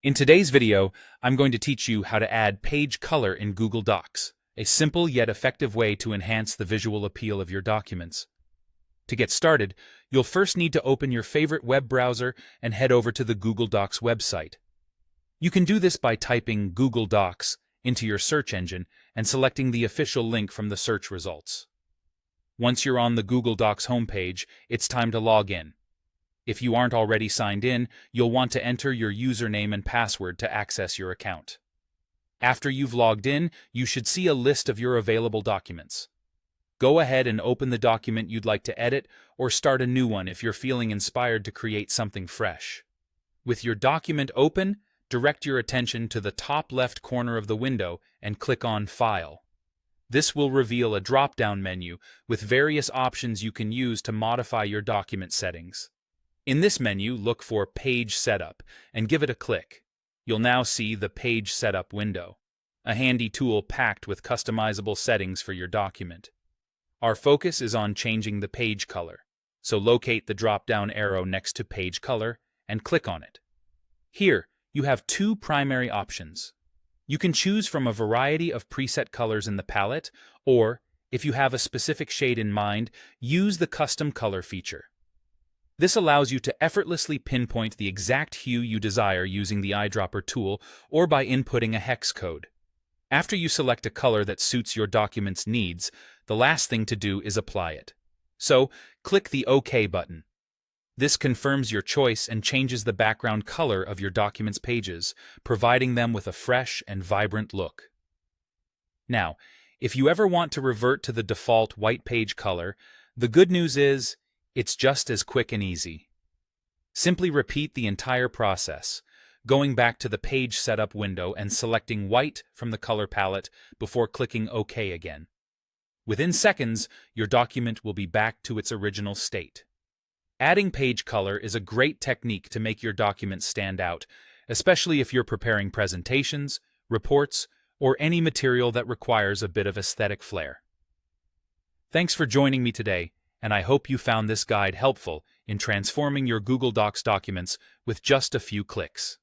In today's video, I'm going to teach you how to add page color in Google Docs, a simple yet effective way to enhance the visual appeal of your documents. To get started, you'll first need to open your favorite web browser and head over to the Google Docs website. You can do this by typing Google Docs into your search engine and selecting the official link from the search results. Once you're on the Google Docs homepage, it's time to log in. If you aren't already signed in, you'll want to enter your username and password to access your account. After you've logged in, you should see a list of your available documents. Go ahead and open the document you'd like to edit or start a new one if you're feeling inspired to create something fresh. With your document open, direct your attention to the top left corner of the window and click on File. This will reveal a drop-down menu with various options you can use to modify your document settings. In this menu, look for Page Setup and give it a click. You'll now see the Page Setup window, a handy tool packed with customizable settings for your document. Our focus is on changing the page color, so locate the drop-down arrow next to Page Color and click on it. Here, you have two primary options. You can choose from a variety of preset colors in the palette, or, if you have a specific shade in mind, use the Custom Color feature. This allows you to effortlessly pinpoint the exact hue you desire using the eyedropper tool or by inputting a hex code. After you select a color that suits your document's needs, the last thing to do is apply it. So, click the OK button. This confirms your choice and changes the background color of your document's pages, providing them with a fresh and vibrant look. Now, if you ever want to revert to the default white page color, the good news is it's just as quick and easy. Simply repeat the entire process, going back to the Page Setup window and selecting white from the color palette before clicking OK again. Within seconds, your document will be back to its original state. Adding page color is a great technique to make your document stand out, especially if you're preparing presentations, reports, or any material that requires a bit of aesthetic flair. Thanks for joining me today, and I hope you found this guide helpful in transforming your Google Docs documents with just a few clicks.